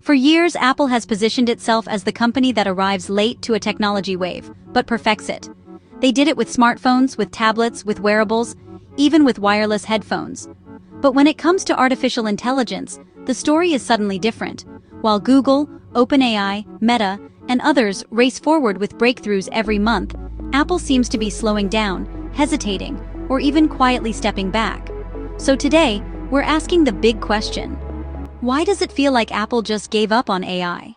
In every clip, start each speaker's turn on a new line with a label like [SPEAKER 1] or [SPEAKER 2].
[SPEAKER 1] For years, Apple has positioned itself as the company that arrives late to a technology wave, but perfects it. They did it with smartphones, with tablets, with wearables, even with wireless headphones. But when it comes to artificial intelligence, the story is suddenly different. While Google, OpenAI, Meta, and others race forward with breakthroughs every month, Apple seems to be slowing down, hesitating, or even quietly stepping back. So today, we're asking the big question: why does it feel like Apple just gave up on AI?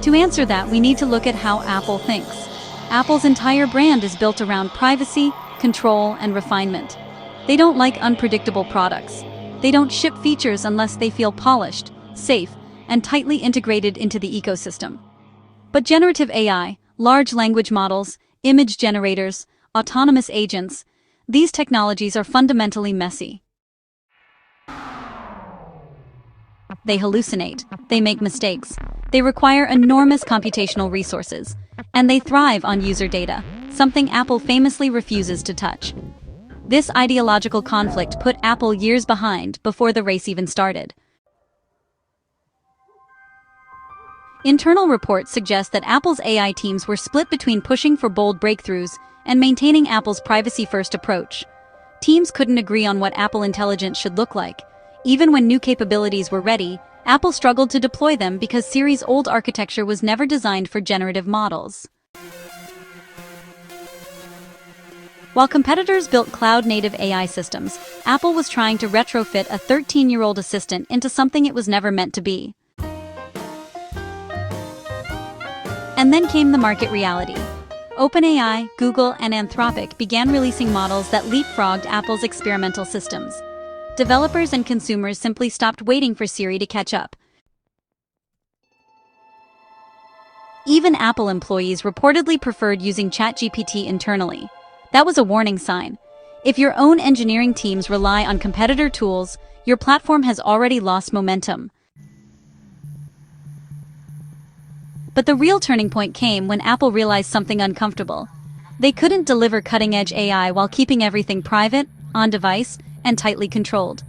[SPEAKER 1] To answer that, we need to look at how Apple thinks. Apple's entire brand is built around privacy, control, and refinement. They don't like unpredictable products. They don't ship features unless they feel polished, safe, and tightly integrated into the ecosystem. But generative AI, large language models, image generators, autonomous agents, these technologies are fundamentally messy. They hallucinate, they make mistakes, they require enormous computational resources, and they thrive on user data, something Apple famously refuses to touch. This ideological conflict put Apple years behind before the race even started. Internal reports suggest that Apple's AI teams were split between pushing for bold breakthroughs and maintaining Apple's privacy-first approach. Teams couldn't agree on what Apple Intelligence should look like. Even when new capabilities were ready, Apple struggled to deploy them because Siri's old architecture was never designed for generative models. While competitors built cloud-native AI systems, Apple was trying to retrofit a 13-year-old assistant into something it was never meant to be. And then came the market reality. OpenAI, Google, and Anthropic began releasing models that leapfrogged Apple's experimental systems. Developers and consumers simply stopped waiting for Siri to catch up. Even Apple employees reportedly preferred using ChatGPT internally. That was a warning sign. If your own engineering teams rely on competitor tools, your platform has already lost momentum. But the real turning point came when Apple realized something uncomfortable. They couldn't deliver cutting-edge AI while keeping everything private, on-device, and tightly controlled.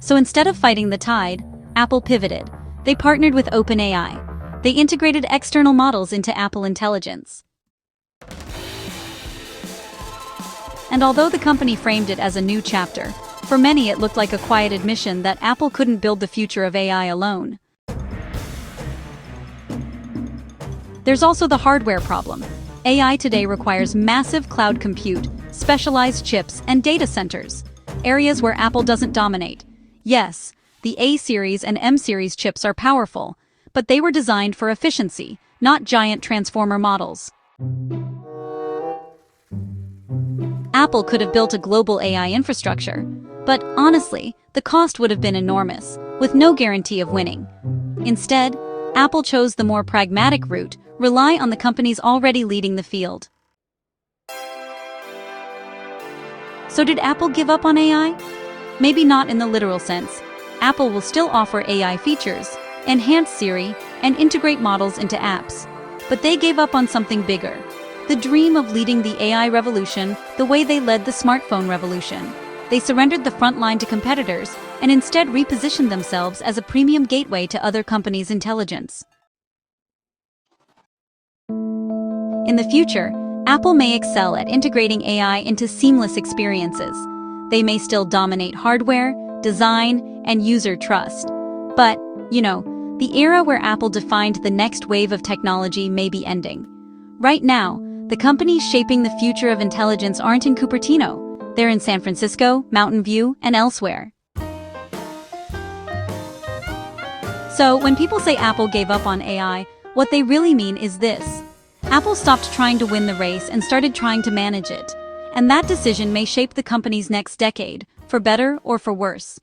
[SPEAKER 1] So instead of fighting the tide, Apple pivoted. They partnered with OpenAI. They integrated external models into Apple Intelligence. And although the company framed it as a new chapter, for many it looked like a quiet admission that Apple couldn't build the future of AI alone. There's also the hardware problem. AI today requires massive cloud compute, specialized chips, and data centers, areas where Apple doesn't dominate. Yes, the A-series and M-series chips are powerful, but they were designed for efficiency, not giant transformer models. Apple could have built a global AI infrastructure, but honestly, the cost would have been enormous, with no guarantee of winning. Instead, Apple chose the more pragmatic route: rely on the companies already leading the field. So did Apple give up on AI? Maybe not in the literal sense. Apple will still offer AI features, enhance Siri, and integrate models into apps. But they gave up on something bigger: the dream of leading the AI revolution the way they led the smartphone revolution. They surrendered the front line to competitors and instead repositioned themselves as a premium gateway to other companies' intelligence. In the future, Apple may excel at integrating AI into seamless experiences. They may still dominate hardware, design, and user trust. But, the era where Apple defined the next wave of technology may be ending. Right now, the companies shaping the future of intelligence aren't in Cupertino. They're in San Francisco, Mountain View, and elsewhere. So, when people say Apple gave up on AI, what they really mean is this: Apple stopped trying to win the race and started trying to manage it. And that decision may shape the company's next decade, for better or for worse.